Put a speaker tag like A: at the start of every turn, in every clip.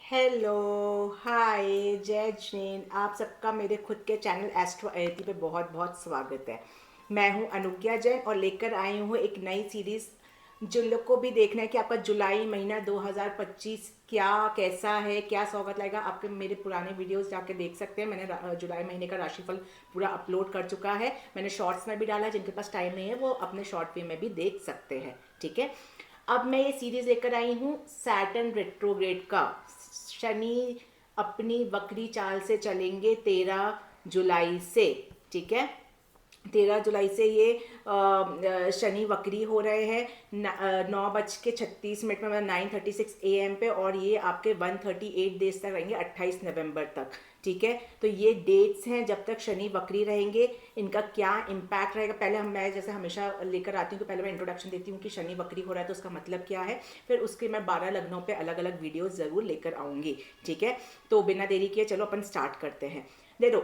A: Hello, हाय, जय जिन। आप सबका मेरे खुद के चैनल एस्ट्रो अयति पे बहुत बहुत स्वागत है। मैं हूं अनुज्ञा जैन और लेकर आई हूं एक नई सीरीज़। जिन लोग को भी देखना है कि आपका जुलाई महीना 2025 क्या कैसा है, क्या स्वागत लाएगा, आपके मेरे पुराने वीडियोस जाके देख सकते हैं। मैंने जुलाई महीने का राशिफल पूरा अपलोड कर चुका है। मैंने शॉर्ट्स में भी डाला है, जिनके पास टाइम नहीं है वो अपने शॉर्ट फिल्म में भी देख सकते हैं। ठीक है, अब मैं ये सीरीज लेकर आई हूँ सैटर्न रेट्रोग्रेड का। शनि अपनी वक्री चाल से चलेंगे 13 जुलाई से। ठीक है, 13 जुलाई से ये शनि वक्री हो रहे हैं 9:36 में, मतलब 9:36 AM पे, और ये आपके 138 डेज तक रहेंगे, 28 नवंबर तक। ठीक है, तो ये डेट्स हैं जब तक शनि वक्री रहेंगे। इनका क्या इम्पैक्ट रहेगा, पहले मैं जैसे हमेशा लेकर आती हूँ कि पहले मैं इंट्रोडक्शन देती हूँ कि शनि वक्री हो रहा है तो उसका मतलब क्या है। फिर उसके मैं 12 लग्नों पे अलग अलग वीडियोस ज़रूर लेकर आऊँगी। ठीक है, तो बिना देरी किए चलो अपन स्टार्ट करते हैं। देखो,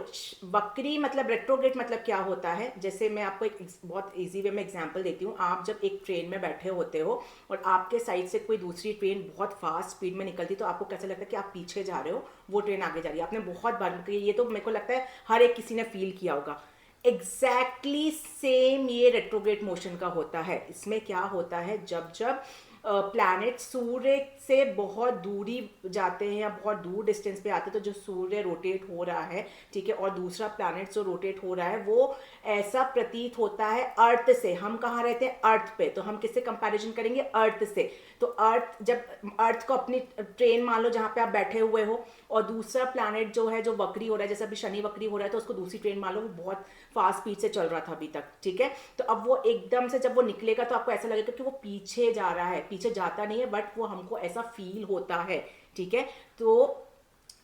A: वक्री मतलब रेट्रोग्रेड मतलब क्या होता है। जैसे मैं आपको एक बहुत इजी वे में एग्जांपल देती हूँ। आप जब एक ट्रेन में बैठे होते हो और आपके साइड से कोई दूसरी ट्रेन बहुत फास्ट स्पीड में निकलती, तो आपको कैसा लगता है कि आप पीछे जा रहे हो, वो ट्रेन आगे जा रही है। आपने बहुत बार, ये तो मेरे को लगता है हर एक किसी ने फील किया होगा। एग्जैक्टली सेम ये रेट्रोग्रेड मोशन का होता है। इसमें क्या होता है, जब जब प्लैनेट सूर्य से बहुत दूरी जाते हैं या बहुत दूर डिस्टेंस पे आते हैं, तो जो सूर्य रोटेट हो रहा है, ठीक है, और दूसरा प्लैनेट जो रोटेट हो रहा है, वो ऐसा प्रतीत होता है अर्थ से। हम कहाँ रहते हैं, अर्थ पे, तो हम किससे कंपैरिजन करेंगे, अर्थ से। तो अर्थ, जब अर्थ को अपनी ट्रेन मान लो जहाँ पे आप बैठे हुए हो, और दूसरा प्लैनेट जो है जो वक्री हो रहा है, जैसे अभी शनि वक्री हो रहा है, तो उसको दूसरी ट्रेन मान लो, वो बहुत फास्ट स्पीड से चल रहा था अभी तक। ठीक है, तो अब वो एकदम से जब वो निकलेगा तो आपको ऐसा लगेगा कि वो पीछे जा रहा है। पीछे जाता नहीं है, बट वो हमको ऐसा फील होता है। ठीक है, तो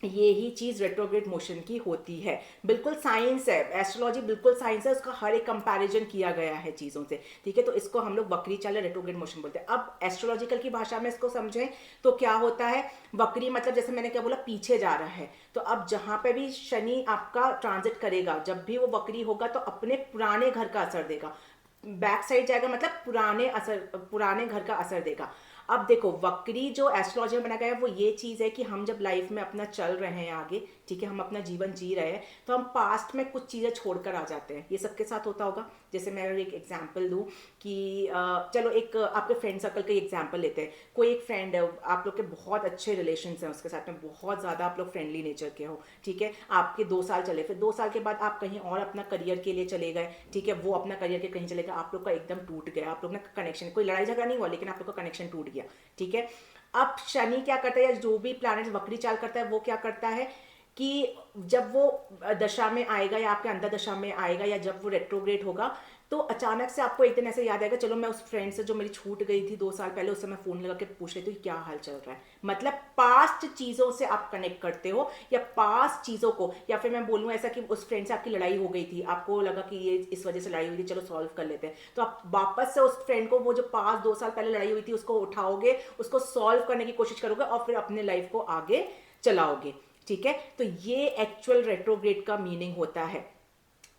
A: ये ही चीज रेट्रोग्रेड मोशन की होती है। बिल्कुल साइंस है, एस्ट्रोलॉजी बिल्कुल साइंस है, उसका हर एक कंपैरिजन किया गया है चीजों से। ठीक है, तो इसको हम लोग वक्री चाल रेट्रोग्रेड मोशन बोलते हैं। अब एस्ट्रोलॉजिकल की भाषा में इसको समझें तो क्या होता है, वक्री मतलब जैसे मैंने क्या बोला, पीछे जा रहा है। तो अब जहां पे भी शनि आपका ट्रांजिट करेगा, जब भी वो वक्री होगा, तो अपने पुराने घर का असर देगा। बैक साइड जाएगा मतलब पुराने घर का असर देगा। अब देखो, वक्री जो एस्ट्रोलॉजी में बनाया गया है वो ये चीज़ है कि हम जब लाइफ में अपना चल रहे हैं आगे, ठीक है, हम अपना जीवन जी रहे हैं, तो हम पास्ट में कुछ चीज़ें छोड़कर आ जाते हैं। ये सबके साथ होता होगा। जैसे मैं एक एग्जांपल दूं कि चलो एक आपके फ्रेंड सर्कल का एग्जांपल लेते हैं। कोई एक फ्रेंड है, आप लोग के बहुत अच्छे रिलेशन हैं उसके साथ में, बहुत ज़्यादा आप लोग फ्रेंडली नेचर के हो। ठीक है, आपके 2 साल चले, फिर 2 साल के बाद आप कहीं और अपना करियर के लिए चले गए। ठीक है, वो अपना करियर के कहीं चले गए, आप लोग का एकदम टूट गया, आप लोग ना कनेक्शन, कोई लड़ाई झगड़ा नहीं हुआ, लेकिन आप लोग का कनेक्शन टूट गया। ठीक है, अब शनि क्या करता है, या जो भी प्लैनेट वक्री चाल करता है, वो क्या करता है कि जब वो दशा में आएगा या आपके अंदर दशा में आएगा, या जब वो रेट्रोग्रेड होगा, तो अचानक से आपको एक दिन ऐसे याद आएगा, चलो मैं उस फ्रेंड से जो मेरी छूट गई थी 2 साल पहले, उससे मैं फोन लगा के पूछ लेती हूँ क्या हाल चल रहा है। मतलब पास्ट चीजों से आप कनेक्ट करते हो, या पास्ट चीजों को, या फिर मैं बोलूँ ऐसा कि उस फ्रेंड से आपकी लड़ाई हो गई थी, आपको लगा कि ये इस वजह से लड़ाई हुई थी, चलो सॉल्व कर लेते हैं, तो आप वापस से उस फ्रेंड को, वो जो पास्ट 2 साल पहले लड़ाई हुई थी, उसको उठाओगे, उसको सॉल्व करने की कोशिश करोगे, और फिर अपने लाइफ को आगे चलाओगे। ठीक है, तो ये एक्चुअल रेट्रोग्रेड का मीनिंग होता है।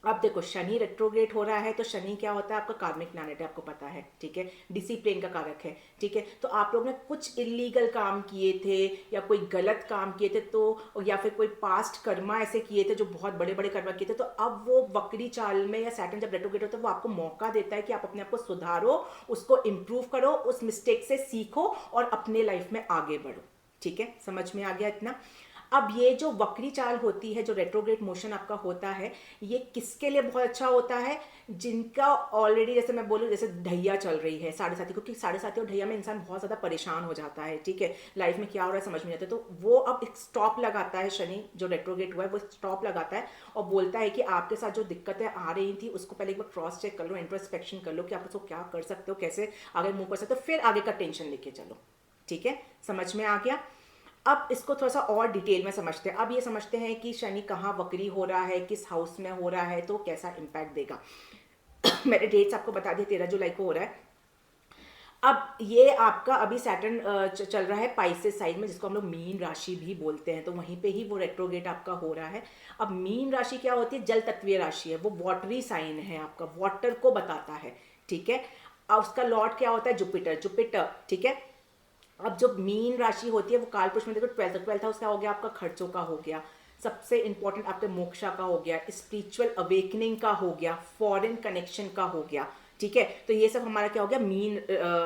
A: अब देखो, शनि रेट्रोग्रेड हो रहा है, तो शनि क्या होता है, आपका कार्मिक प्लैनेट है, आपको पता है। ठीक है, डिसिप्लिन का कारक है। ठीक है, तो आप लोग ने कुछ इलीगल काम किए थे, या कोई गलत काम किए थे, तो या फिर कोई पास्ट कर्मा ऐसे किए थे जो बहुत बड़े बड़े कर्मा किए थे, तो अब वो वक्री चाल में, या सैटर्न जब रेट्रोग्रेड होता है, वो आपको मौका देता है कि आप अपने आप को सुधारो, उसको इम्प्रूव करो, उस मिस्टेक से सीखो और अपने लाइफ में आगे बढ़ो। ठीक है, समझ में आ गया इतना। अब ये जो वक्री चाल होती है, जो रेट्रोग्रेड मोशन आपका होता है, ये किसके लिए बहुत अच्छा होता है, जिनका ऑलरेडी, जैसे मैं बोलूँ, जैसे ढैया चल रही है साढ़े साथी, क्योंकि साढ़े साथी और ढैया में इंसान बहुत ज़्यादा परेशान हो जाता है। ठीक है, लाइफ में क्या हो रहा है समझ में नहीं आता, तो वो अब एक स्टॉप लगाता है, शनि जो रेट्रोग्रेड हुआ है वो स्टॉप लगाता है, और बोलता है कि आपके साथ जो दिक्कतें आ रही थी उसको पहले एक बार क्रॉस चेक कर लो, इंट्रोस्पेक्शन कर लो कि आप उसको क्या कर सकते हो, कैसे आगे मूव कर सकते हो, फिर आगे का टेंशन लेके चलो। ठीक है, समझ में आ गया। अब इसको थोड़ा सा और डिटेल में समझते हैं। अब ये समझते हैं कि शनि कहाँ वक्री हो रहा है, किस हाउस में हो रहा है, तो कैसा इम्पैक्ट देगा। मैंने डेट्स आपको बता दिए, 13 जुलाई को हो रहा है। अब ये आपका अभी सैटर्न चल रहा है पाइसेस साइड में, जिसको हम लोग मीन राशि भी बोलते हैं, तो वहीं पे ही वो रेट्रोगेट आपका हो रहा है। अब मीन राशि क्या होती है, जल तत्वीय राशि है, वो वाटरी साइन है, आपका वाटर को बताता है। ठीक है, अब उसका लॉर्ड क्या होता है, जुपिटर। जुपिटर, ठीक है, अब जो मीन राशि होती है वो कालपुरुष में देखो ट्वेल्थ हाउस क्या हो गया, आपका खर्चों का हो गया, सबसे इंपॉर्टेंट आपके मोक्षा का हो गया, स्पिरिचुअल अवेकनिंग का हो गया, फॉरेन कनेक्शन का हो गया, ठीक है। तो ये सब हमारा क्या हो गया,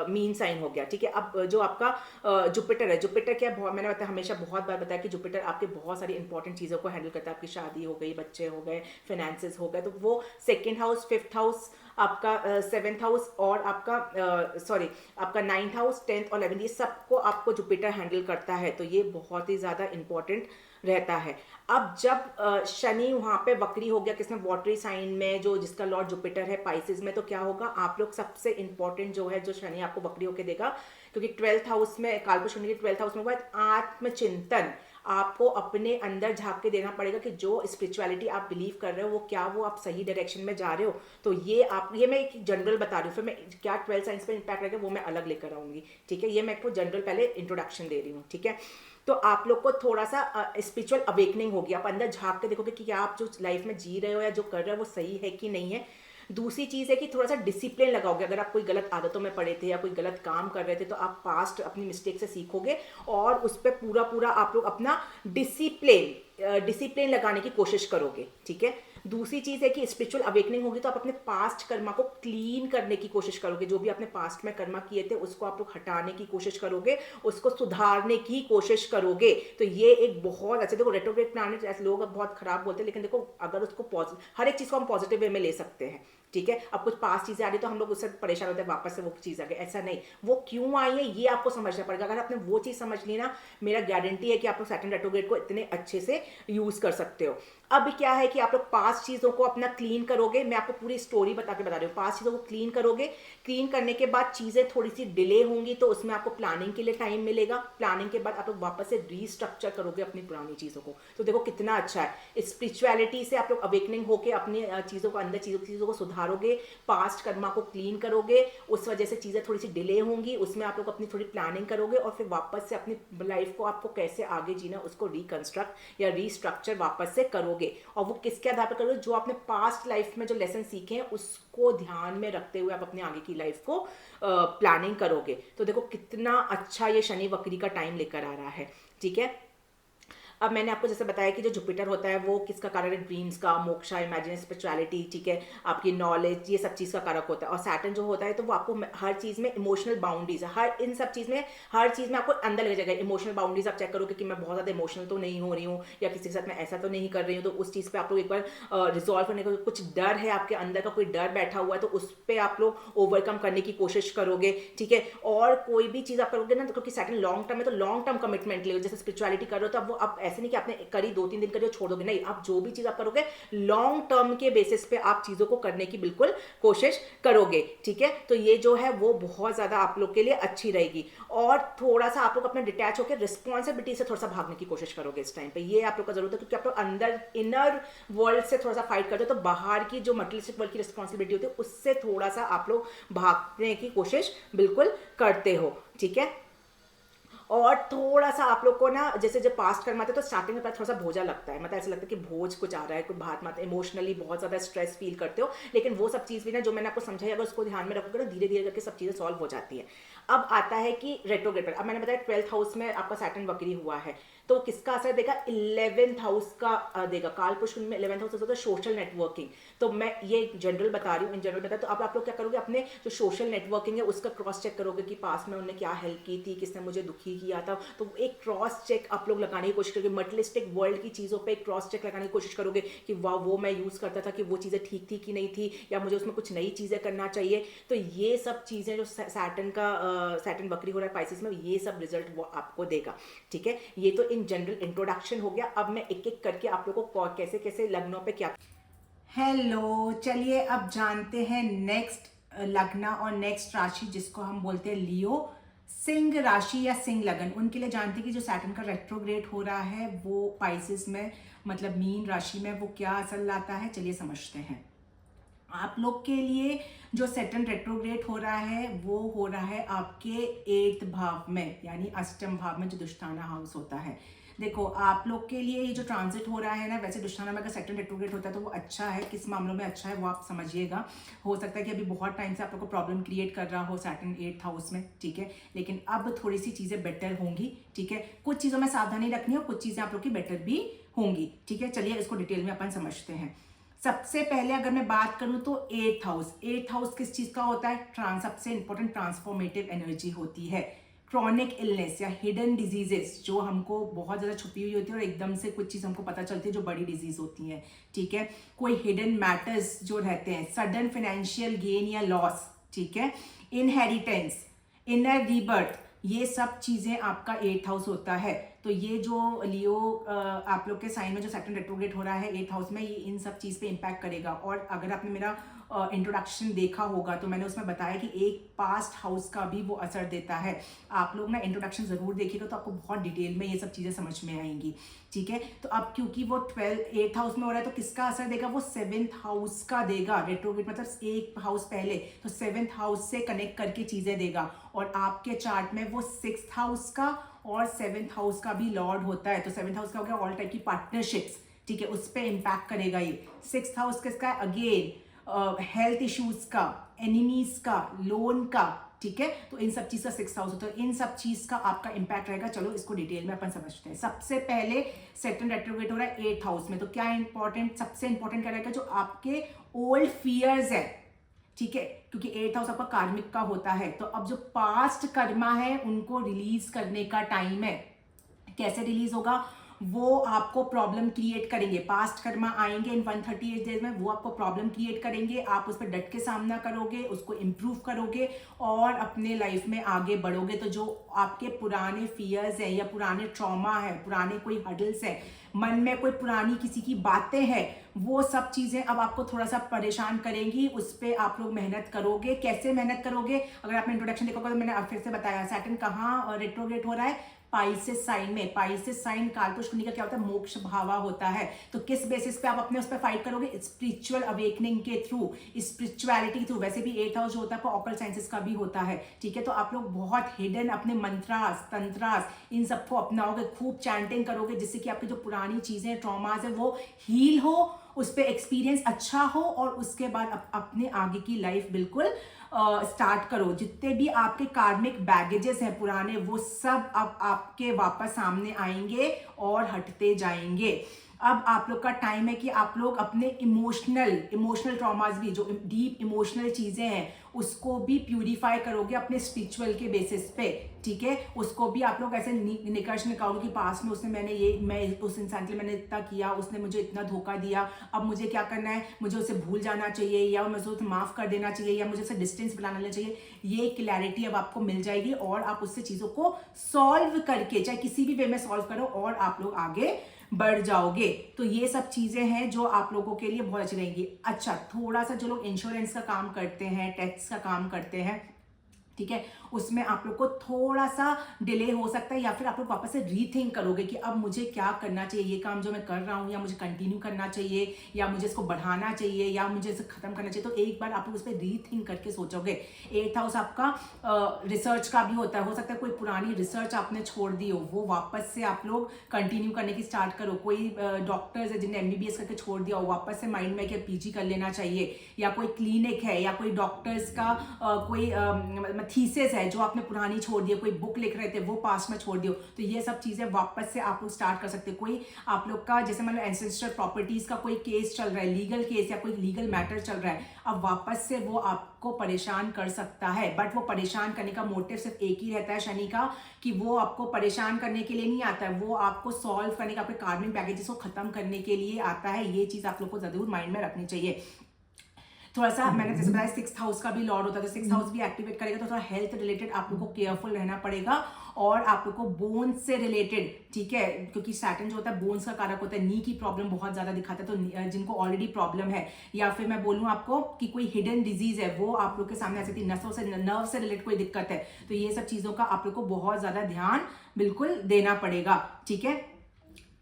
A: मीन साइन हो गया, ठीक है। अब जो आपका जुपिटर है, जुपिटर क्या है, मैंने बताया हमेशा बहुत बार बताया कि जुपिटर आपके बहुत सारी इंपॉर्टेंट चीज़ों को हैंडल करता है, आपकी शादी हो गई, बच्चे हो गए, फाइनेंसेस हो गए, तो वो सेकेंड हाउस, फिफ्थ हाउस, आपका सेवेंथ हाउस और आपका सॉरी आपका नाइन्थ हाउस, 10th और 11th, ये सबको आपको जुपिटर हैंडल करता है, तो ये बहुत ही ज़्यादा इंपॉर्टेंट रहता है। अब जब शनि वहाँ पे वक्री हो गया किसमें, वाटरी साइन में, जो जिसका लॉर्ड जुपिटर है पाइसेस में, तो क्या होगा, आप लोग सबसे इंपॉर्टेंट जो है, जो शनि आपको वक्री होकर देगा, क्योंकि 12th हाउस में कालपुरुष शनि के 12th हाउस में हुआ है, आत्मचिंतन आपको अपने अंदर झांक के देना पड़ेगा कि जो स्पिरिचुअलिटी आप बिलीव कर रहे हो वो क्या, वो आप सही डायरेक्शन में जा रहे हो। तो ये मैं एक जनरल बता रही हूँ, फिर मैं क्या 12 साइंस पे इम्पैक्ट रहेगा वो मैं अलग लेकर आऊंगी, ठीक है। ये मैं आपको जनरल पहले इंट्रोडक्शन दे रही हूँ, ठीक है। तो आप लोग को थोड़ा सा स्पिरिचुअल अवेकनिंग होगी, आप अंदर झांक के देखोगे कि क्या आप जो लाइफ में जी रहे हो या जो कर रहे हो वो सही है कि नहीं है। दूसरी चीज़ है कि थोड़ा सा डिसिप्लिन लगाओगे, अगर आप कोई गलत आदतों में पड़े थे या कोई गलत काम कर रहे थे तो आप पास्ट अपनी मिस्टेक से सीखोगे और उस पर पूरा आप लोग अपना डिसिप्लिन लगाने की कोशिश करोगे, ठीक है। दूसरी चीज़ है कि स्पिरिचुअल अवेकनिंग होगी तो आप अपने पास्ट कर्मा को क्लीन करने की कोशिश करोगे, जो भी आपने पास्ट में कर्मा किए थे उसको आप लोग हटाने की कोशिश करोगे, उसको सुधारने की कोशिश करोगे। तो ये एक बहुत अच्छा, देखो रेट्रोग्रेड प्लैनेट ऐसे लोग अब बहुत खराब बोलते हैं, लेकिन देखो अगर उसको हर एक चीज़ को हम पॉजिटिव वे में ले सकते हैं, ठीक है। अब कुछ पास चीज़ें आ रही तो हम लोग उससे परेशान होते हैं, वापस से वो चीज़ आ गई, ऐसा नहीं, वो क्यों आई है ये आपको समझना पड़ेगा। अगर आपने वो चीज़ समझ ली ना, मेरा गारंटी है कि आप लोग सैटर्न रेट्रोग्रेड को इतने अच्छे से यूज़ कर सकते हो। अब क्या है कि आप लोग पास चीज़ों को अपना क्लीन करोगे, मैं आपको पूरी स्टोरी बता रही हूँ, पास चीज़ों को क्लीन करोगे, क्लीन करने के बाद चीज़ें थोड़ी सी डिले होंगी तो उसमें आपको प्लानिंग के लिए टाइम मिलेगा, प्लानिंग के बाद आप लोग वापस से रीस्ट्रक्चर करोगे अपनी पुरानी चीज़ों को। तो देखो कितना अच्छा है, स्पिरिचुअलिटी से आप लोग अवेकनिंग होकर अपनी चीज़ों को अंदर चीज़ों को सुधारोगे, पास्ट कर्मा को क्लीन करोगे, उस वजह से चीज़ें थोड़ी सी डिले होंगी, उसमें आप लोग अपनी थोड़ी प्लानिंग करोगे और फिर वापस से अपनी लाइफ को आपको कैसे आगे जीना उसको रिकंस्ट्रक्ट या रीस्ट्रक्चर वापस से करोगे। और वो किसके आधार पर करोगे, जो आपने पास्ट लाइफ में जो लेसन सीखे हैं उसको ध्यान में रखते हुए आप अपने आगे की लाइफ को प्लानिंग करोगे। तो देखो कितना अच्छा ये शनि वक्री का टाइम लेकर आ रहा है, ठीक है। अब मैंने आपको जैसे बताया कि जो जुपिटर होता है वो किसका कारक है, ड्रीम्स का, मोक्षा, इमेजिन, स्पिरिचुअलिटी, ठीक है, आपकी नॉलेज, ये सब चीज़ का कारक होता है। और सैटर्न जो होता है तो वो आपको हर चीज़ में इमोशनल बाउंड्रीज है, हर सब चीज़ में हर चीज़ में आपको अंदर ले जाएगा। इमोशनल बाउंड्रीज आप चेक करोगे कि मैं बहुत ज़्यादा इमोशनल तो नहीं हो रही हूँ या किसी के साथ मैं ऐसा तो नहीं कर रही हूँ, तो उस चीज़ पर आप लोग एक बार रिजॉल्व करने का, कुछ डर है आपके अंदर का, कोई डर बैठा हुआ है तो उस पर आप लोग ओवरकम करने की कोशिश करोगे, ठीक है। और कोई भी चीज़ आप करोगे ना, क्योंकि सैटर्न लॉन्ग टर्म है तो लॉन्ग टर्म कमिटमेंट ले, जैसे स्पिरिचुअलिटी कर रहे हो तो अब वो आप ऐसे नहीं कि आपने 2-3 दिन करिए छोड़ दोगे, नहीं, आप जो भी चीज आप करोगे लॉन्ग टर्म के बेसिस पे आप चीजों को करने की बिल्कुल कोशिश करोगे, ठीक है। तो ये जो है वो बहुत ज्यादा आप लोग के लिए अच्छी रहेगी। और थोड़ा सा आप लोग अपना डिटैच होकर रिस्पॉन्सिबिलिटी से थोड़ा सा भागने की कोशिश करोगे इस टाइम पे, ये आप लोग का जरूरत है, क्योंकि आप लोग अंदर इनर वर्ल्ड से थोड़ा सा फाइट करते हो, तो बाहर की जो मटेरियलिस्टिक वर्ल्ड की रिस्पॉन्सिबिलिटी होती है उससे थोड़ा सा आप लोग भागने की कोशिश बिल्कुल करते हो, ठीक है। और थोड़ा सा आप लोग को ना, जैसे जब पास्ट कर्म आते हैं तो स्टार्टिंग में थोड़ा सा बोझा लगता है, मतलब ऐसा लगता है कि बोझ कुछ आ रहा है, कुछ बात मत, इमोशनली बहुत ज़्यादा स्ट्रेस फील करते हो, लेकिन वो सब चीज़ भी ना जो मैंने आपको समझाई, अगर उसको ध्यान में रखोगे ना धीरे धीरे करके सब चीज़ें सॉल्व हो जाती है। अब आता है कि रेट्रोग्रेड पर, अब मैंने बताया 12th हाउस में आपका सैटर्न वक्री हुआ है तो किसका असर देगा, 11th हाउस का देगा। कालपुरुष में 11th हाउस होता है सोशल नेटवर्किंग, तो मैं ये जनरल बता रही हूँ, इन जनरल बता। तो अब आप लोग क्या करोगे, अपने जो सोशल नेटवर्किंग है उसका क्रॉस चेक करोगे कि पास में उन्होंने क्या हेल्प की थी, किसने मुझे दुखी किया था, तो एक क्रॉस चेक आप लोग लगाने की कोशिश करोगे। मटेरियलिस्टिक वर्ल्ड की चीज़ों पे एक क्रॉस चेक लगाने की कोशिश करोगे कि वाह वो मैं यूज़ करता था कि वो चीज़ें ठीक थी कि नहीं थी, या मुझे उसमें कुछ नई चीज़ें करना चाहिए। तो ये सब चीज़ें जो सैटर्न वक्री हो रहा है पाइसेस में, ये सब रिजल्ट वो आपको देगा, ठीक है। ये तो इन जनरल इंट्रोडक्शन हो गया। अब मैं एक एक करके आप लोगों को कैसे कैसे लग्नों पे क्या। हेलो, चलिए अब जानते हैं नेक्स्ट लग्न और नेक्स्ट राशि जिसको हम बोलते हैं लियो, सिंह राशि या सिंह लगन। उनके लिए जानते हैं कि जो सैटर्न का रेट्रोग्रेड हो रहा है वो पाइसेस में, मतलब मीन राशि में, वो क्या असर लाता है, चलिए समझते हैं। आप लोग के लिए जो सैटर्न रेट्रोग्रेड हो रहा है वो हो रहा है आपके 8th भाव में, यानी अष्टम भाव में, जो दुष्टाना हाउस होता है। देखो आप लोग के लिए ये जो ट्रांजिट हो रहा है ना, वैसे दुष्टाना में अगर सैटर्न रेट्रोग्रेड होता है तो वो अच्छा है, किस मामलों में अच्छा है वो आप समझिएगा। हो सकता है कि अभी बहुत टाइम से आप लोग को प्रॉब्लम क्रिएट कर रहा हो सैटर्न 8th हाउस में, ठीक है, लेकिन अब थोड़ी सी चीज़ें बेटर होंगी, ठीक है। कुछ चीज़ों में सावधानी रखनी है और कुछ चीज़ें आप लोग की बेटर भी होंगी, ठीक है। चलिए इसको डिटेल में अपन समझते हैं। सबसे पहले अगर मैं बात करूं तो 8th हाउस किस चीज का होता है? सबसे इंपॉर्टेंट ट्रांसफॉर्मेटिव एनर्जी होती है। क्रॉनिक इलनेस या हिडन डिजीजेस जो हमको बहुत ज्यादा छुपी हुई होती है और एकदम से कुछ चीज हमको पता चलती है जो बड़ी डिजीज होती है, ठीक है। कोई हिडन मैटर्स जो रहते हैं, सडन फाइनेंशियल गेन या लॉस, ठीक है, इनहेरिटेंस, इनर रीबर्थ, ये सब चीजें आपका 8th हाउस होता है। तो ये जो लियो आप लोग के साइन में जो सैटर्न रेट्रोग्रेड हो रहा है 8th हाउस में, ये इन सब चीज पे इम्पैक्ट करेगा। और अगर आपने मेरा इंट्रोडक्शन देखा होगा तो मैंने उसमें बताया कि एक पास्ट हाउस का भी वो असर देता है। आप लोग ना इंट्रोडक्शन जरूर देखिएगा तो आपको बहुत डिटेल में ये सब चीजें समझ में आएंगी, ठीक है। तो अब क्योंकि वो 8th हाउस में हो रहा है तो किसका असर देगा? वो 7th हाउस का देगा। रेट्रोग्रेड मतलब एक हाउस पहले, तो 7th हाउस से कनेक्ट करके चीजें देगा। और आपके चार्ट में वो 6th हाउस का और 7th हाउस का भी लॉर्ड होता है। तो 7th हाउस का हो गया ऑल टाइप की पार्टनरशिप्स, ठीक है, उस पर इंपैक्ट करेगा ये। 6th हाउस किसका है? अगेन हेल्थ इश्यूज का, एनिमीज का, लोन का, ठीक है। तो इन सब चीज का 6th हाउस होता है, इन सब चीज का आपका इंपैक्ट रहेगा। चलो इसको डिटेल में अपन समझते हैं। सबसे पहले सैटर्न रेट्रोग्रेड हो रहा है 8th हाउस में, तो क्या इंपॉर्टेंट, सबसे इंपॉर्टेंट क्या रहेगा? जो आपके ओल्ड फियर्स है, ठीक है, क्योंकि 8th हाउस आपका कार्मिक का होता है। तो अब जो पास्ट कर्मा है उनको रिलीज करने का टाइम है। कैसे रिलीज होगा? वो आपको प्रॉब्लम क्रिएट करेंगे। पास्ट कर्मा आएंगे इन 138 डेज में, वो आपको प्रॉब्लम क्रिएट करेंगे। आप उस पर डट के सामना करोगे, उसको इंप्रूव करोगे और अपने लाइफ में आगे बढ़ोगे। तो जो आपके पुराने फियर्स हैं या पुराने ट्रॉमा है, पुराने कोई हडल्स है, मन में कोई पुरानी किसी की बातें हैं, वो सब चीजें अब आपको थोड़ा सा परेशान करेंगी। उस पर आप लोग मेहनत करोगे। कैसे मेहनत करोगे? अगर आपने इंट्रोडक्शन देखोगे तो मैंने फिर से बताया, सैटर्न कहाँ रेट्रोग्रेड हो रहा है? पाइसेस साइन में। पाइसेस साइन कालपुरुष कुंडली का क्या होता है? मोक्ष भावा होता है। तो किस बेसिस पे आप अपने उस पर फाइट करोगे? स्पिरिचुअल अवेकनिंग के थ्रू, स्पिरिचुअलिटी के थ्रू। वैसे भी 8th हाउस जो होता है आपको ऑकल्ट साइंसेस का भी होता है, ठीक है। तो आप लोग बहुत हिडन अपने मंत्रास, तंत्रास, इन सबको अपनाओगे, खूब चैंटिंग करोगे, जिससे कि आपकी जो पुरानी चीजें, ट्रॉमास है, वो हील हो, उस पर एक्सपीरियंस अच्छा हो और उसके बाद अपने आगे की लाइफ बिल्कुल स्टार्ट करो। जितने भी आपके कार्मिक बैगेजेस हैं पुराने, वो सब अब आपके वापस सामने आएंगे और हटते जाएंगे। अब आप लोग का टाइम है कि आप लोग अपने इमोशनल ट्रॉमास भी, जो डीप इमोशनल चीजें हैं, उसको भी प्यूरिफाई करोगे अपने स्पिरिचुअल के बेसिस पे, ठीक है। उसको भी आप लोग ऐसे निकर्ष निकालोगे कि पास में उसने मैं उस इंसान के लिए मैंने इतना किया, उसने मुझे इतना धोखा दिया, अब मुझे क्या करना है? मुझे उसे भूल जाना चाहिए या मुझे उसे माफ कर देना चाहिए या मुझे उसे डिस्टेंस बना लेना चाहिए। ये क्लैरिटी अब आपको मिल जाएगी और आप उससे चीजों को सॉल्व करके, चाहे किसी भी वे में सॉल्व करो, और आप लोग आगे बढ़ जाओगे। तो ये सब चीजें हैं जो आप लोगों के लिए बहुत अच्छी रहेंगी। अच्छा, थोड़ा सा जो लोग इंश्योरेंस का काम करते हैं, टैक्स का काम करते हैं, ठीक है, उसमें आप लोग को थोड़ा सा डिले हो सकता है, या फिर आप लोग वापस से रीथिंक करोगे कि अब मुझे क्या करना चाहिए, ये काम जो मैं कर रहा हूँ, या मुझे कंटिन्यू करना चाहिए, या मुझे इसको बढ़ाना चाहिए, या मुझे इसे खत्म करना चाहिए। तो एक बार आप लोग उस पर रीथिंक करके सोचोगे। 8th हाउस आपका रिसर्च का भी होता है। हो सकता है कोई पुरानी रिसर्च आपने छोड़ दी हो, वो वापस से आप लोग कंटिन्यू करने की स्टार्ट करो। कोई डॉक्टर्स है जिन्हें MBBS करके छोड़ दिया हो, वापस से माइंड में कि PG कर लेना चाहिए, या कोई क्लिनिक है, या कोई डॉक्टर्स का कोई थीसिस है जो आपने पुरानी छोड़ दी, कोई बुक लिख रहे थे वो पास में छोड़ दियो, तो ये सब चीजें वापस से आप लोग स्टार्ट कर सकते हैं। कोई आप लोग का जैसे मतलब एंसेस्ट्रल प्रॉपर्टीज का कोई केस चल रहा है, लीगल केस या कोई लीगल मैटर चल रहा है, अब वापस से वो आपको परेशान कर सकता है। बट वो परेशान करने का मोटिव सिर्फ एक ही रहता है शनि का, कि वो आपको परेशान करने के लिए नहीं आता है, वो आपको सॉल्व करने का, अपने कार्मिक बैगेजेस को खत्म करने के लिए आता है। ये चीज आप लोग को जरूर माइंड में रखनी चाहिए। थोड़ा सा मैंने जैसे बताया 6th हाउस का भी लॉर्ड होता है, तो 6th हाउस भी एक्टिवेट करेगा, तो थोड़ा हेल्थ रिलेटेड आप लोग को केयरफुल रहना पड़ेगा। और आप लोग को बोन्स से रिलेटेड, ठीक है, क्योंकि सैटर्न जो होता है बोन्स का कारक होता है, नी की प्रॉब्लम बहुत ज्यादा दिखाता है। तो जिनको ऑलरेडी प्रॉब्लम है, या फिर मैं बोलूँ आपको कि कोई हिडन डिजीज है, वो आप लोग के सामने आ सकती है, नसों से, नर्व से रिलेटेड कोई दिक्कत है, तो ये सब चीजों का आप लोग को बहुत ज्यादा ध्यान बिल्कुल देना पड़ेगा, ठीक है।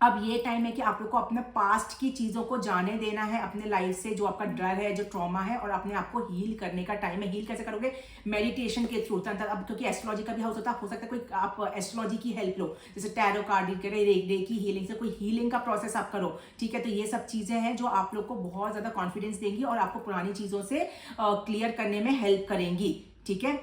A: अब ये टाइम है कि आप लोग को अपने पास्ट की चीज़ों को जाने देना है, अपने लाइफ से जो आपका डर है, जो ट्रॉमा है, और अपने आप को हील करने का टाइम है। हील कैसे करोगे? मेडिटेशन के थ्रू। अब क्योंकि एस्ट्रोलॉजी का भी हाउस होता है, हो सकता है कोई आप एस्ट्रोलॉजी की हेल्प लो, जैसे टैरो कार्ड करे, रेकी हीलिंग से कोई हीलिंग का प्रोसेस आप करो, ठीक है। तो ये सब चीज़ें हैं जो आप लोग को बहुत ज़्यादा कॉन्फिडेंस देंगी और आपको पुरानी चीज़ों से क्लियर करने में हेल्प करेंगी, ठीक है।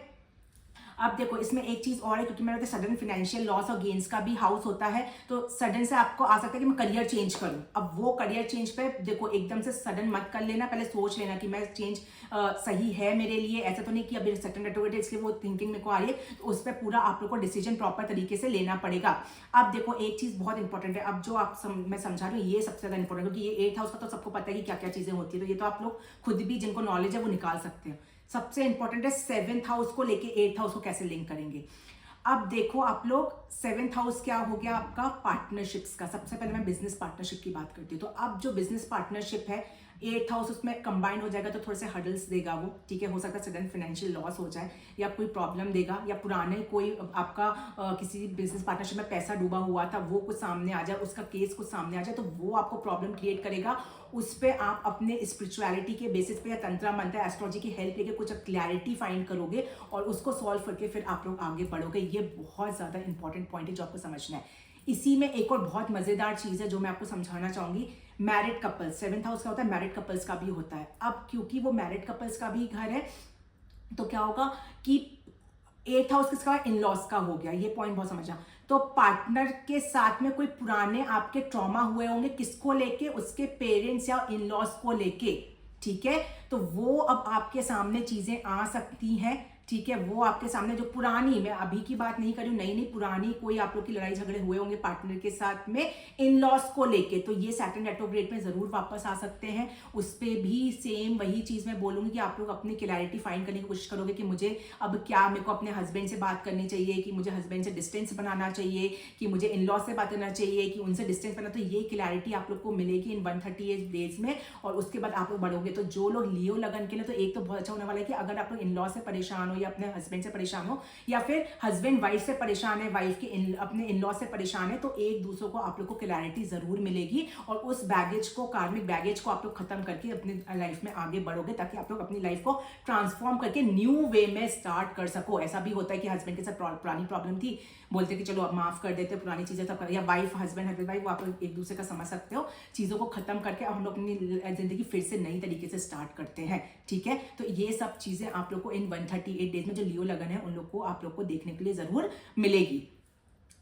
A: अब देखो इसमें एक चीज और है, क्योंकि मेरा सडन फाइनेंशियल लॉस और गेन्स का भी हाउस होता है, तो सडन से आपको आ सकता है कि मैं करियर चेंज करूं। अब वो करियर चेंज पे देखो एकदम से सडन मत कर लेना, पहले सोच लेना कि मैं चेंज सही है मेरे लिए। ऐसा तो नहीं कि अभी सेकंड रेट्रोग्रेड है इसलिए वो थिंकिंग मेरे को आ रही है, तो उस पर पूरा आप लोग को डिसीजन प्रॉपर तरीके से लेना पड़ेगा। अब देखो एक चीज बहुत इंपॉर्टेंट है, अब जो मैं समझा रही हूँ ये सबसे ज्यादा इंपॉर्टेंट है, क्योंकि ये 8th हाउस का तो सबको पता है कि क्या क्या चीजें होती है, तो ये तो आप लोग खुद भी जिनको नॉलेज है वो निकाल सकते हैं। सबसे इंपॉर्टेंट है 7th हाउस को लेके 8th हाउस को कैसे लिंक करेंगे। अब देखो आप लोग 7th हाउस क्या हो गया आपका पार्टनरशिप्स का। सबसे पहले मैं बिजनेस पार्टनरशिप की बात करती हूँ। तो अब जो बिजनेस पार्टनरशिप है 8th हाउस उसमें कंबाइन हो जाएगा, तो थोड़े से हडल्स देगा वो, ठीक है। हो सकता है सडन फाइनेंशियल लॉस हो जाए, या कोई प्रॉब्लम देगा, या पुराने कोई आपका किसी बिजनेस पार्टनरशिप में पैसा डूबा हुआ था वो कुछ सामने आ जाए, उसका केस कुछ सामने आ जाए, तो वो आपको प्रॉब्लम क्रिएट करेगा। उस पर आप अपने स्पिरिचुअलिटी के बेसिस पे या तंत्र मंत्र एस्ट्रोलॉजी की हेल्प लेके कुछ क्लैरिटी फाइंड करोगे और उसको सॉल्व करके फिर आप लोग आगे बढ़ोगे। ये बहुत ज़्यादा इंपॉर्टेंट पॉइंट है जो आपको समझना है। इसी में एक और बहुत मज़ेदार चीज़ है जो मैं आपको समझाना चाहूँगी। मैरिड कपल्स, 7th हाउस का होता है, मैरिड कपल्स का भी होता है। अब क्योंकि वो मैरिड कपल्स का भी घर है, तो क्या होगा कि 8th हाउस किसका? इन लॉस का हो गया। ये पॉइंट बहुत समझना। तो पार्टनर के साथ में कोई पुराने आपके ट्रॉमा हुए होंगे, किसको लेके? उसके पेरेंट्स या इन लॉस को लेके, ठीक है। तो वो अब आपके सामने चीजें आ सकती हैं, ठीक है। वो आपके सामने जो पुरानी, मैं अभी की बात नहीं कर रही हूँ, नई नई पुरानी कोई आप लोग की लड़ाई झगड़े हुए होंगे पार्टनर के साथ में इन लॉस को लेके, तो ये सैटर्न रेट्रोग्रेड में जरूर वापस आ सकते हैं। उस पर भी सेम वही चीज मैं बोलूंगी कि आप लोग अपनी क्लैरिटी फाइंड करने की कोशिश करोगे कि मुझे अब क्या, मेरे को अपने हस्बैंड से बात करनी चाहिए, कि मुझे हस्बैंड से डिस्टेंस बनाना चाहिए, कि मुझे इन लॉस से बात करना चाहिए, कि उनसे डिस्टेंस बनाना। तो ये क्लैरिटी आप लोग को मिलेगी इन 138 डेज में, और उसके बाद आप लोग बढ़ोगे। तो जो लोग लियो लगन के लिए, तो एक तो बहुत अच्छा होने वाला है कि अगर आप लोग इन लॉस से परेशान हो, या अपने हस्बैंड से परेशान हो, या फिर हस्बैंड वाइफ से परेशान है, वाइफ के अपने इन लॉ से परेशान है, तो एक दूसरे को आप लोग को क्लैरिटी जरूर मिलेगी, और उस बैगेज को, कार्मिक बैगेज को आप लोग खत्म करके अपनी लाइफ में आगे बढ़ोगे, ताकि आप लोग अपनी लाइफ को ट्रांसफॉर्म करके न्यू वे में स्टार्ट कर सको। ऐसा भी होता है कि हस्बैंड के साथ पुरानी प्रॉब्लम थी, बोलते कि चलो अब माफ कर देते, पुरानी चीजें सब, या वाइफ हस्बैंड वाइफ, आप लोग एक दूसरे का समझ सकते हो, चीजों को खत्म करके अब हम लोग अपनी जिंदगी फिर से नई तरीके से स्टार्ट करते हैं, ठीक है। तो ये सब चीजें आप लोग को इन 138 डेज में जो लियो लगन है उन लोग को, आप लोग को देखने के लिए जरूर मिलेगी,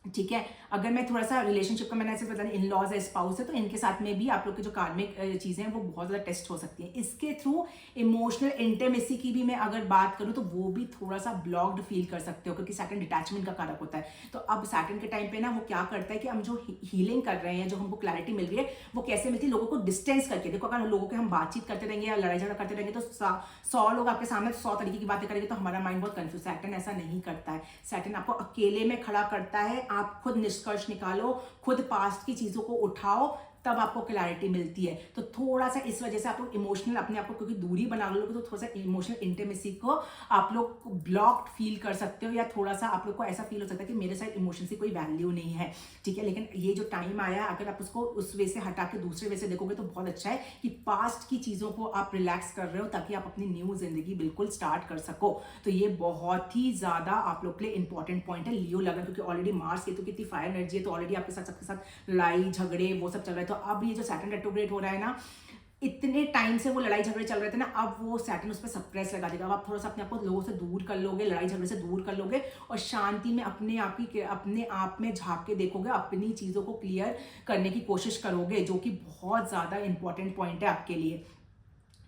A: ठीक है। अगर मैं थोड़ा सा रिलेशनशिप का, मैंने ऐसे पता नहीं इन लॉज है, स्पाउस है, तो इनके साथ में भी आप लोग की जो कार्मिक चीजें हैं वो बहुत ज्यादा टेस्ट हो सकती हैं। इसके थ्रू इमोशनल इंटीमेसी की भी मैं अगर बात करूं तो वो भी थोड़ा सा ब्लॉक्ड फील कर सकते हो, क्योंकि सैटर्न डिटैचमेंट का कारक होता है। तो अब सैटर्न के टाइम पे ना वो क्या करता है कि हम जो हीलिंग कर रहे हैं, जो हमको क्लैरिटी मिल रही है, वो कैसे मिलती है? लोगों को डिस्टेंस करके। देखो अगर लोगों के हम बातचीत करते रहेंगे या लड़ाई झगड़ा करते रहेंगे, तो 100 लोग आपके सामने 100 तरीके की बातें करेंगे, तो हमारा माइंड बहुत कंफ्यूज। सैटर्न ऐसा नहीं करता है, सैटर्न आपको अकेले में खड़ा करता है। आप खुद निष्कर्ष निकालो, खुद पास्ट की चीजों को उठाओ, तब आपको क्लैरिटी मिलती है। तो थोड़ा सा इस वजह से आप लोग इमोशनल अपने आप को, क्योंकि दूरी बना लोगे, तो थोड़ा सा इमोशनल इंटीमेसी को आप लोग ब्लॉक्ड फील कर सकते हो, या थोड़ा सा आप लोग को ऐसा फील हो सकता है कि मेरे साथ इमोशन की कोई वैल्यू नहीं है, ठीक है। लेकिन ये जो टाइम आया है, अगर आप उसको उस वे से हटा के दूसरे वे से देखोगे तो बहुत अच्छा है कि पास्ट की चीजों को आप रिलैक्स कर रहे हो, ताकि आप अपनी न्यू जिंदगी बिल्कुल स्टार्ट कर सको। तो ये बहुत ही ज्यादा आप लोग के लिए इंपॉर्टेंट पॉइंट है लियो लगन, क्योंकि ऑलरेडी मार्स के तो कितनी फायर एनर्जी है, तो ऑलरेडी आपके साथ सबके साथ लड़ाई झगड़े वो सब चल रहा है। तो अब ये जो सैटर्न रेट्रोग्रेड हो रहा है ना, इतने टाइम से वो लड़ाई झगड़े चल रहे थे ना, अब वो सैटर्न उस पर सप्रेस लगा देगा। अब आप थोड़ा सा अपने आप को लोगों से दूर कर लोगे, लड़ाई झगड़े से दूर कर लोगे, और शांति में अपने आप में झांक के देखोगे, अपनी चीजों को क्लियर करने की कोशिश करोगे, जो कि बहुत ज्यादा इंपॉर्टेंट पॉइंट है आपके लिए,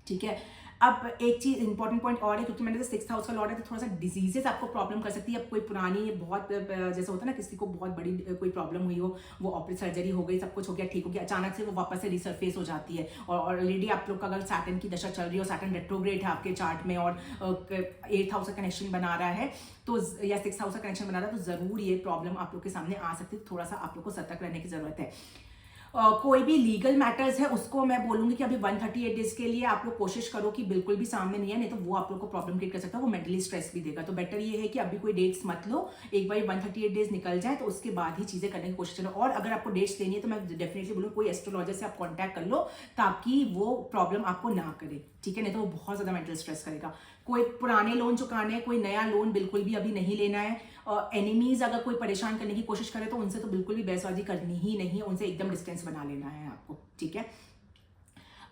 A: ठीक है। अब एक चीज इंपॉर्टेंट पॉइंट और है, क्योंकि मैंने 6th हाउस का लॉर्ड है, तो थोड़ा सा डिजीजेस आपको प्रॉब्लम कर सकती है। अब कोई पुरानी बहुत जैसे होता है ना, किसी को बहुत बड़ी कोई प्रॉब्लम हुई हो, वो ऑपरेशन सर्जरी हो गई, सब कुछ हो गया, ठीक हो गया, अचानक से वो वापस से रिसर्फेस हो जाती है। और ऑलरेडी आप लोग का अगर सैटर्न की दशा चल रही हो, सैटर्न रेट्रोग्रेड है आपके चार्ट में, और 8th हाउस का कनेक्शन बना रहा है, तो या 6th हाउस का कनेक्शन बना रहा है, तो जरूर ये प्रॉब्लम आप लोग के सामने आ सकती है। थोड़ा सा आप लोग को सतर्क रहने की जरूरत है। कोई भी लीगल मैटर्स है उसको मैं बोलूंगी कि अभी 138 डेज के लिए आप लोग कोशिश करो कि बिल्कुल भी सामने नहीं है, नहीं तो वो आप लोग को प्रॉब्लम क्रिएट कर सकता है, वो मेंटली स्ट्रेस भी देगा। तो बेटर ये है कि अभी कोई डेट्स मत लो, एक बार 138 डेज निकल जाए तो उसके बाद ही चीजें करने की कोशिश करो। और अगर आपको डेट्स लेनी है तो मैं डेफिनेटली बोलूँ कोई एस्ट्रोलॉजर से आप कॉन्टैक्ट कर लो ताकि वो प्रॉब्लम आपको ना करे, ठीक है, नहीं तो वो बहुत ज्यादा मेंटल स्ट्रेस करेगा। कोई पुराने लोन चुकाने हैं, कोई नया लोन बिल्कुल भी अभी नहीं लेना है। एनिमीज अगर कोई परेशान करने की कोशिश करे तो उनसे तो बिल्कुल भी बहसबाजी करनी ही नहीं है, उनसे एकदम डिस्टेंस बना लेना है आपको, ठीक है।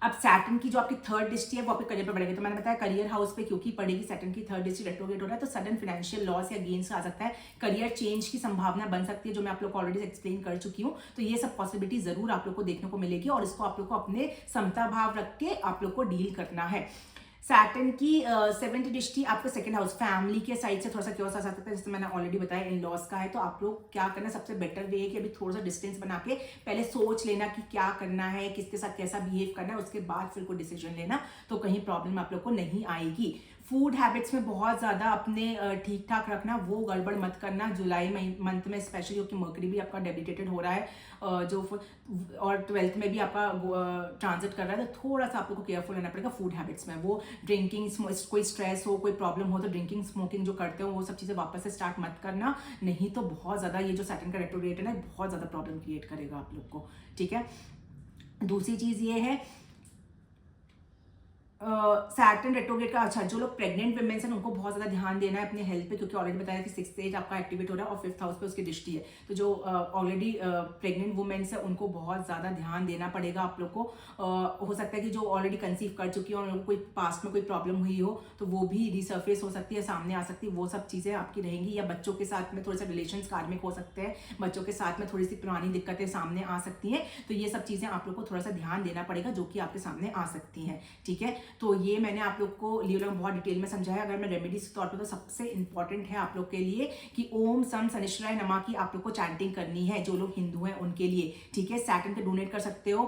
A: अब सैटर्न की जो आपकी थर्ड दृष्टि है वो आपके करियर पे पड़ेगी, तो मैंने बताया करियर हाउस पे क्योंकि पड़ेगी, सैटर्न की थर्ड दृष्टि रेट्रोग्रेड हो रहा है तो सडन फाइनेंशियल लॉस या गेन्स आ सकता है, करियर चेंज की संभावना बन सकती है जो मैं आप लोग को ऑलरेडी एक्सप्लेन कर चुकी हूँ। तो ये सब पॉसिबिलिटी जरूर आप लोग को देखने को मिलेगी और इसको आप लोग को अपने समता भाव रख के आप लोग को डील करना है। सैटर्न की 7th दृष्टि आपका सेकंड हाउस फैमिली के साइड से थोड़ा सा क्यों आ सकता है, जैसे मैंने ऑलरेडी बताया इन लॉस का है। तो आप लोग क्या करना, सबसे बेटर वे है कि अभी थोड़ा सा डिस्टेंस बना के पहले सोच लेना कि क्या करना है, किसके साथ कैसा बिहेव करना है, उसके बाद फिर कोई डिसीजन लेना, तो कहीं प्रॉब्लम आप लोग को नहीं आएगी। फूड हैबिट्स में बहुत ज़्यादा अपने ठीक ठाक रखना, वो गड़बड़ मत करना। जुलाई मंथ में स्पेशली क्योंकि मर्करी भी आपका डेबिटेटेड हो रहा है जो और 12th में भी आपका ट्रांजिट कर रहा है, तो थोड़ा सा आप लोग को केयरफुल रहना पड़ेगा फूड हैबिट्स में। वो ड्रिंकिंग, कोई स्ट्रेस हो, कोई प्रॉब्लम हो तो ड्रिंकिंग स्मोकिंग जो करते हो वो सब चीज़ें वापस से स्टार्ट मत करना, नहीं तो बहुत ज़्यादा ये जो सैटर्न का रेट्रोग्रेड है ना बहुत ज़्यादा प्रॉब्लम क्रिएट करेगा आप लोग को, ठीक है। दूसरी चीज़ ये है सैटर्न रेट्रोग्रेड का, अच्छा जो लोग प्रेग्नेंट वुमेन्स हैं उनको बहुत ज़्यादा ध्यान देना है अपने हेल्थ पे, क्योंकि ऑलरेडी बताया कि 6th एज आपका एक्टिवेट हो रहा है और 5th हाउस पे उसकी दृष्टि है। तो जो ऑलरेडी प्रेग्नेंट वुमेन्स है उनको बहुत ज़्यादा ध्यान देना पड़ेगा आप लोग को। हो सकता है कि जो ऑलरेडी कंसीव कर चुकी हो और उनको कोई पास्ट में कोई प्रॉब्लम हुई हो तो वो भी रिसर्फेस हो सकती है, सामने आ सकती है, वो सब चीज़ें आपकी रहेंगी। या बच्चों के साथ में थोड़े से रिलेशन कार्मिक हो सकते हैं, बच्चों के साथ में थोड़ी सी पुरानी दिक्कतें सामने आ सकती हैं, तो ये सब चीज़ें आप लोग को थोड़ा सा ध्यान देना पड़ेगा जो कि आपके सामने आ सकती हैं, ठीक है। तो ये मैंने आप लोग को लियो लॉन्ग बहुत डिटेल में समझाया। अगर मैं रेमेडीज के तौर पे तो सबसे इंपॉर्टेंट है आप लोग के लिए कि ओम सम शनिश्चराय नमः की आप लोग को चैंटिंग करनी है, जो लोग हिंदू हैं उनके लिए, ठीक है। सैटर्न के डोनेट कर सकते हो,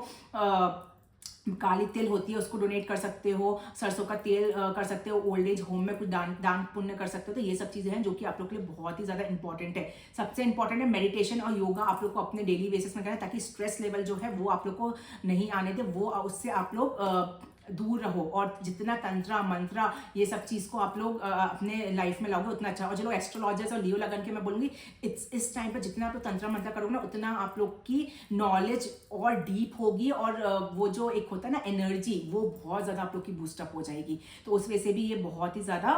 A: काली तेल होती है उसको डोनेट कर सकते हो, सरसों का तेल कर सकते हो, ओल्ड एज होम में कुछ दान पुण्य कर सकते हो। तो ये सब चीज़ें हैं जो कि आप लोग के लिए बहुत ही ज़्यादा इंपॉर्टेंट है। सबसे इंपॉर्टेंट है मेडिटेशन और योगा आप लोग को अपने डेली बेसिस में करना है ताकि स्ट्रेस लेवल जो है वो आप लोग को नहीं आने दे, वो उससे आप लोग दूर रहो। और जितना तंत्रा मंत्रा ये सब चीज़ को आप लोग अपने लाइफ में लाओगे उतना अच्छा। और जो लोग एस्ट्रोलॉजर्स और लियो लगन के मैं बोलूँगी इस टाइम पे जितना आप लोग तंत्रा मंत्रा करोगे ना उतना आप लोग की नॉलेज और डीप होगी और वो जो एक होता है ना एनर्जी वो बहुत ज़्यादा आप लोग की बूस्टअप हो जाएगी। तो उस वजह से भी ये बहुत ही ज़्यादा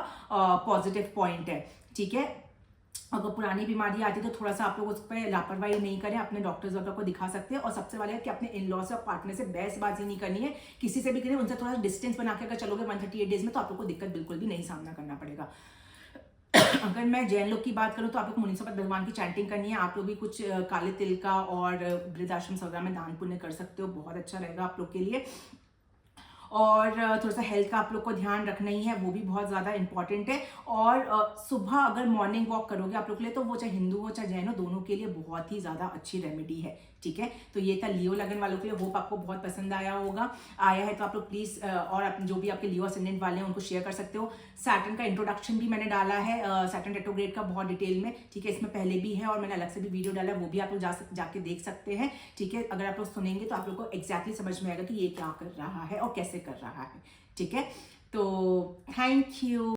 A: पॉजिटिव पॉइंट है, ठीक है। अगर पुरानी बीमारी आती है तो थोड़ा सा आप लोग उस पर लापरवाही नहीं करें, अपने डॉक्टर्स वगैरह को दिखा सकते हैं। और सबसे वाले है कि अपने इन लॉस और पार्टनर से बहसबाजी नहीं करनी है, किसी से भी करें उनसे थोड़ा डिस्टेंस बना के अगर चलोगे 138 डेज में तो आप लोग को दिक्कत बिल्कुल भी नहीं सामना करना पड़ेगा। अगर मैं जैन लोग की बात करूं तो आप लोग मुनीसोपत भगवान की चैंटिंग करनी है। आप लोग भी कुछ काले तिल का और वृद्धाश्रम वगैरह में दान पुण्य कर सकते हो, बहुत अच्छा रहेगा आप लोग के लिए। और थोड़ा सा हेल्थ का आप लोग को ध्यान रखना ही है, वो भी बहुत ज़्यादा इंपॉर्टेंट है। और सुबह अगर मॉर्निंग वॉक करोगे आप लोग के लिए तो वो चाहे हिंदू हो चाहे जैन हो दोनों के लिए बहुत ही ज़्यादा अच्छी रेमेडी है, ठीक है। तो ये था लियो लगन वालों के लिए, होप आपको बहुत पसंद आया है तो आप लोग प्लीज़ और जो भी आपके लियो असेंडेंट वाले हैं उनको शेयर कर सकते हो। सैटर्न का इंट्रोडक्शन भी मैंने डाला है सैटर्न रेट्रोग्रेड का बहुत डिटेल में, ठीक है। इसमें पहले भी है और मैंने अलग से भी वीडियो डाला है, वो भी आप लोग जाके देख सकते हैं, ठीक है। अगर आप लोग सुनेंगे तो आप लोग को एग्जैक्टली समझ में आएगा कि ये क्या कर रहा है और कैसे कर रहा है, ठीक है। तो थैंक यू।